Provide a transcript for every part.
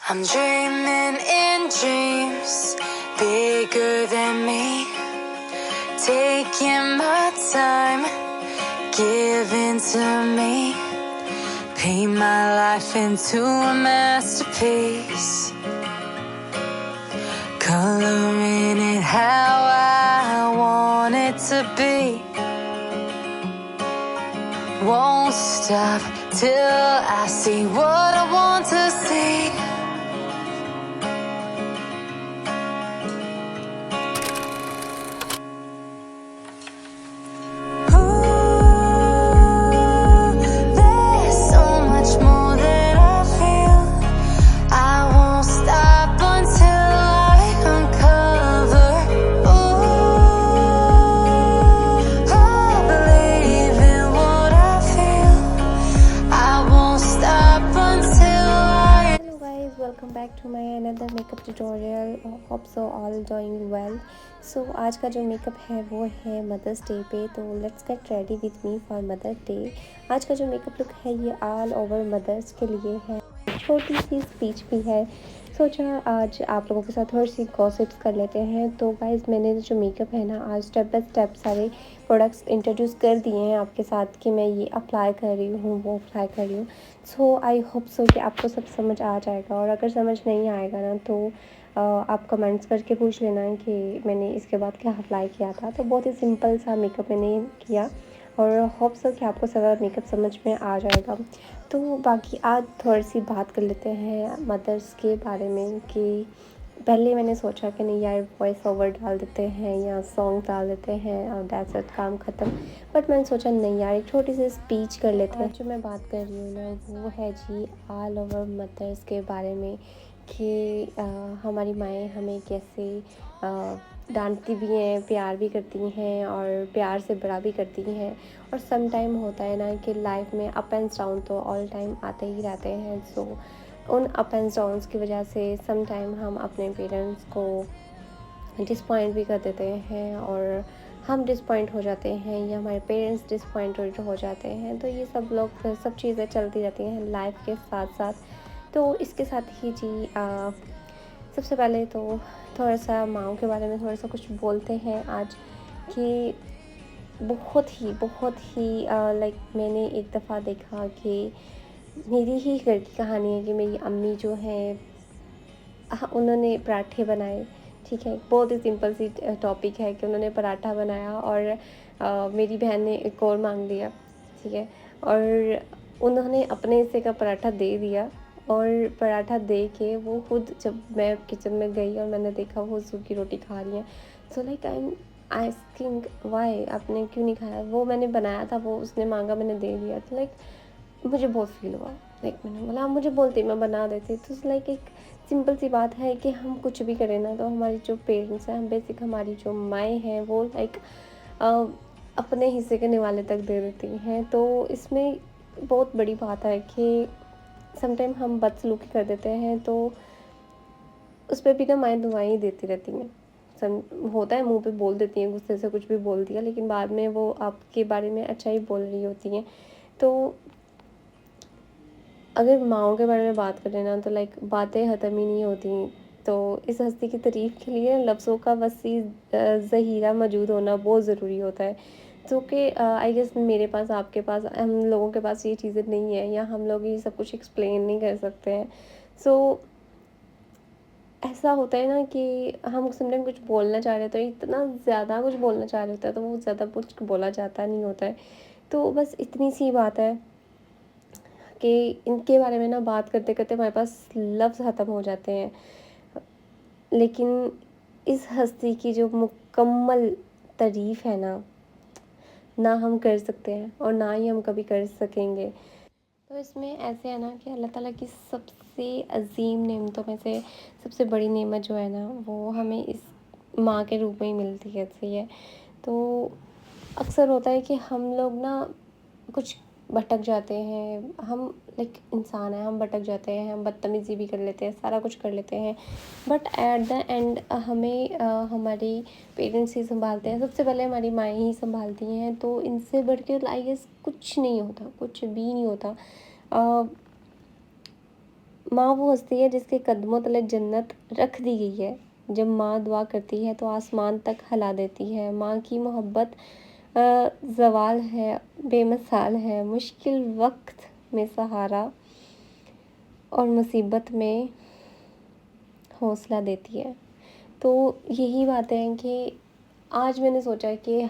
I'm dreaming in dreams bigger than me, taking my time, giving to me, paint my life into a masterpiece, coloring it how I want it to be. Won't stop till I see what I want to see. Welcome back to my another makeup tutorial. Hope so all doing well. So आज का जो makeup है वो है mother's day पे, तो let's get ready with me for mother day. आज का जो मेकअप लुक है ये ऑल ओवर मदर्स के लिए है, छोटी सी स्पीच भी है। सोचा आज आप लोगों के साथ थोड़ी सी गॉसिप्स कर लेते हैं। तो गाइज मैंने जो मेकअप है ना आज स्टेप बाय स्टेप सारे प्रोडक्ट्स इंट्रोड्यूस कर दिए हैं आपके साथ कि मैं ये अप्लाई कर रही हूँ वो अप्लाई कर रही हूँ। सो आई होप सो कि आपको सब समझ आ जाएगा, और अगर समझ नहीं आएगा ना तो आप कमेंट्स करके पूछ लेना कि मैंने इसके बाद क्या अप्लाई किया था। तो बहुत ही सिंपल सा मेकअप मैंने किया और होप सो कि आपको सारा मेकअप समझ में आ जाएगा। तो बाकी आज थोड़ी सी बात कर लेते हैं मदर्स के बारे में कि पहले मैंने सोचा कि नहीं यार वॉइस ओवर डाल देते हैं या सॉन्ग डाल देते हैं और दैट्स इट, काम ख़त्म। बट मैंने सोचा नहीं यार एक छोटी सी स्पीच कर लेते हैं। जो मैं बात कर रही हूँ ना वो है जी ऑल ओवर मदर्स के बारे में कि हमारी माएँ हमें कैसे डांटती भी हैं, प्यार भी करती हैं और प्यार से बड़ा भी करती हैं। और सम टाइम होता है ना कि लाइफ में अप एंड डाउन तो ऑल टाइम आते ही रहते हैं। सो उन अप एंड डाउन्स की वजह से सम टाइम हम अपने पेरेंट्स को डिसपॉइंट भी कर देते हैं और हम डिसपॉइंट हो जाते हैं या हमारे पेरेंट्स डिसपॉइंटेड हो जाते हैं। तो ये सब चीज़ें चलती रहती हैं लाइफ के साथ साथ। तो इसके साथ ही जी सबसे पहले तो थोड़ा सा माँओं के बारे में थोड़ा सा कुछ बोलते हैं आज कि बहुत ही लाइक मैंने एक दफ़ा देखा कि मेरी ही घर की कहानी है कि मेरी अम्मी जो है उन्होंने पराठे बनाए। ठीक है, बहुत ही सिंपल सी टॉपिक है कि उन्होंने पराठा बनाया और मेरी बहन ने एक और मांग लिया। ठीक है, और उन्होंने अपने हिस्से का पराठा दे दिया और पराठा दे के वो खुद जब मैं किचन में गई और मैंने देखा वो सूखी रोटी खा रही हैं। So like I am asking why, आपने क्यों नहीं खाया? वो मैंने बनाया था, वो उसने मांगा, मैंने दे दिया। तो लाइक मुझे बहुत फील हुआ। लाइक मैंने बोला आप मुझे बोलती मैं बना देती। तो लाइक एक सिंपल सी बात है कि हम कुछ भी करें ना तो हमारी जो पेरेंट्स हैं, हम बेसिक हमारी जो माएँ हैं वो लाइक अपने हिस्से के निवाले तक दे देती हैं। तो इसमें बहुत बड़ी बात है कि समटाइम हम बदसलूकी कर देते हैं तो उस पर भी ना माएँ दुआएं ही देती रहती हैं। होता है मुंह पे बोल देती हैं, गुस्से से कुछ भी बोल दिया, लेकिन बाद में वो आपके बारे में अच्छा ही बोल रही होती हैं। तो अगर माँओं के बारे में बात करें ना तो लाइक बातें ख़त्म ही नहीं होती। तो इस हस्ती की तारीफ़ के लिए लफ्ज़ों का वसी ज़ख़ीरा मौजूद होना बहुत ज़रूरी होता है। जो कि आई गेस मेरे पास, आपके पास, हम लोगों के पास ये चीज़ें नहीं है या हम लोग ये सब कुछ एक्सप्लेन नहीं कर सकते हैं। सो ऐसा होता है ना कि हम समटाइम कुछ बोलना चाह रहे हैं तो इतना ज़्यादा कुछ बोलना चाह रहे होते हैं तो वो ज़्यादा कुछ बोला जाता नहीं होता है। तो बस इतनी सी बात है कि इनके बारे में ना बात करते करते हमारे पास लफ्ज़ ख़त्म हो जाते हैं। लेकिन इस हस्ती की जो मुकम्मल तारीफ़ है ना हम कर सकते हैं और ना ही हम कभी कर सकेंगे। तो इसमें ऐसे है ना कि अल्लाह ताला की सबसे अज़ीम नेमतों में से सबसे बड़ी नेमत जो है ना वो हमें इस माँ के रूप में ही मिलती है। सही है, तो अक्सर होता है कि हम लोग ना कुछ भटक जाते हैं। हम लाइक इंसान है, हम भटक जाते हैं, हम बदतमीज़ी भी कर लेते हैं, सारा कुछ कर लेते हैं। बट एट द एंड हमें हमारी पेरेंट्स ही संभालते हैं। सबसे पहले हमारी माएँ ही संभालती हैं। तो इनसे बढ़ के आई गेस कुछ नहीं होता, कुछ भी नहीं होता। माँ वो हस्ती है जिसके कदमों तले जन्नत रख दी गई है। जब माँ दुआ करती है तो आसमान तक हिला देती है। माँ की मोहब्बत ज़वाल है, बेमिसाल है, मुश्किल वक्त में सहारा और मुसीबत में हौसला देती है। तो यही बातें हैं कि आज मैंने सोचा कि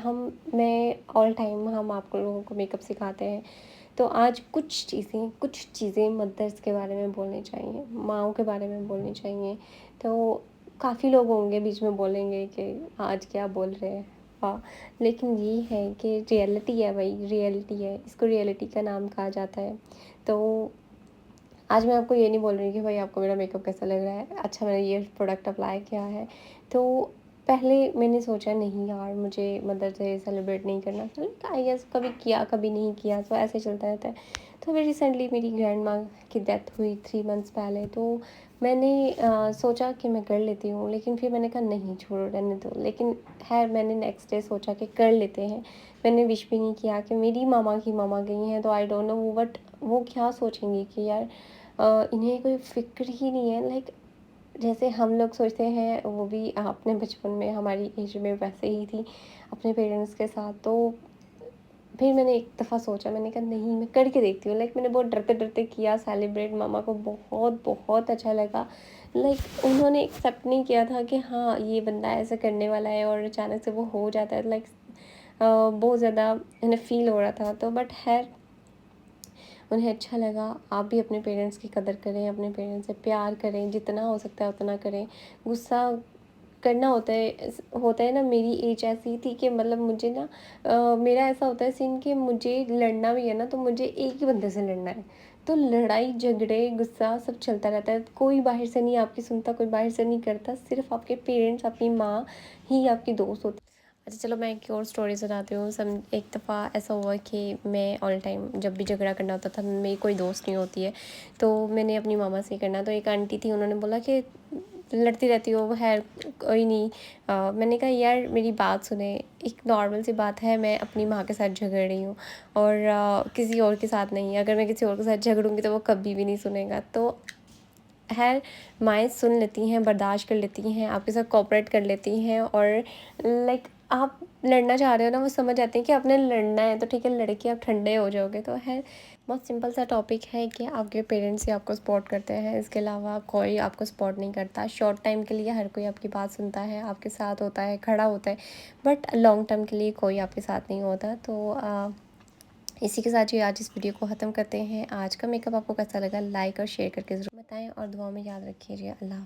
मैं ऑल टाइम हम आप लोगों को मेकअप सिखाते हैं, तो आज कुछ चीज़ें मदर्स के बारे में बोलनी चाहिए, माँओं के बारे में बोलनी चाहिए। तो काफ़ी लोग होंगे बीच में बोलेंगे कि आज क्या बोल रहे हैं, हाँ, लेकिन ये है कि रियलिटी है भाई, रियलिटी है, इसको रियलिटी का नाम कहा जाता है। तो आज मैं आपको ये नहीं बोल रही कि भाई आपको मेरा मेकअप कैसा लग रहा है, अच्छा मैंने ये प्रोडक्ट अप्लाई किया है। तो पहले मैंने सोचा नहीं यार, मुझे मदर्स डे सेलिब्रेट नहीं करना, चलो आई गेस कभी किया कभी नहीं किया, तो ऐसे चलता रहता है। तो अभी रिसेंटली मेरी ग्रैंड माँ की डेथ हुई 3 मंथ्स पहले, तो मैंने सोचा कि मैं कर लेती हूँ, लेकिन फिर मैंने कहा नहीं छोड़ो रहने दो। लेकिन खैर मैंने नेक्स्ट डे सोचा कि कर लेते हैं। मैंने विश भी नहीं किया कि मेरी मामा की मामा गई हैं, तो आई डोंट नो बट वो क्या सोचेंगी कि यार इन्हें कोई फ़िक्र ही नहीं है। लाइक जैसे हम लोग सोचते हैं, वो भी अपने बचपन में हमारी एज में वैसे ही थी अपने पेरेंट्स के साथ। तो फिर मैंने एक दफ़ा सोचा, मैंने कहा नहीं मैं करके देखती हूँ। लाइक मैंने बहुत डरते डरते किया सेलिब्रेट, मामा को बहुत बहुत अच्छा लगा। लाइक उन्होंने एक्सेप्ट नहीं किया था कि हाँ ये बंदा ऐसा करने वाला है, और अचानक से वो हो जाता है। लाइक बहुत ज़्यादा उन्हें फ़ील हो रहा था। तो बट खैर उन्हें अच्छा लगा। आप भी अपने पेरेंट्स की कदर करें, अपने पेरेंट्स से प्यार करें, जितना हो सकता है उतना करें। गुस्सा करना होता है ना। मेरी एज ऐसी थी कि मतलब मुझे ना मेरा ऐसा होता है सीन कि मुझे लड़ना भी है ना, तो मुझे एक ही बंदे से लड़ना है। तो लड़ाई झगड़े गुस्सा सब चलता रहता है, कोई बाहर से नहीं आपकी सुनता, कोई बाहर से नहीं करता, सिर्फ आपके पेरेंट्स, आपकी माँ ही आपकी दोस्त होती। अच्छा चलो मैं एक और स्टोरी सुनाती हूँ। एक दफ़ा ऐसा हुआ कि मैं ऑल टाइम जब भी झगड़ा करना होता था, मेरी कोई दोस्त नहीं होती है, तो मैंने अपनी मामा से करना। तो एक आंटी थी, उन्होंने बोला कि लड़ती रहती हो, खैर कोई नहीं। मैंने कहा यार मेरी बात सुने, एक नॉर्मल सी बात है, मैं अपनी माँ के साथ झगड़ रही हूँ और किसी और के साथ नहीं। अगर मैं किसी और के साथ झगड़ूंगी तो वो कभी भी नहीं सुनेगा। तो खैर माएँ सुन लेती हैं, बर्दाश्त कर लेती हैं, आपके साथ कोऑपरेट कर लेती हैं, और लाइक आप लड़ना चाह रहे हो ना, वो समझ आती हैं कि आपने लड़ना है, तो ठीक है लड़के आप ठंडे हो जाओगे। तो खैर बहुत सिंपल सा टॉपिक है कि आपके पेरेंट्स ही आपको सपोर्ट करते हैं, इसके अलावा कोई आपको सपोर्ट नहीं करता। शॉर्ट टाइम के लिए हर कोई आपकी बात सुनता है, आपके साथ होता है, खड़ा होता है, बट लॉन्ग टर्म के लिए कोई आपके साथ नहीं होता। तो इसी के साथ ही आज इस वीडियो को ख़त्म करते हैं। आज का मेकअप आपको कैसा लगा, लाइक और शेयर करके ज़रूर बताएं, और दुआ में याद रखिए। अल्लाह।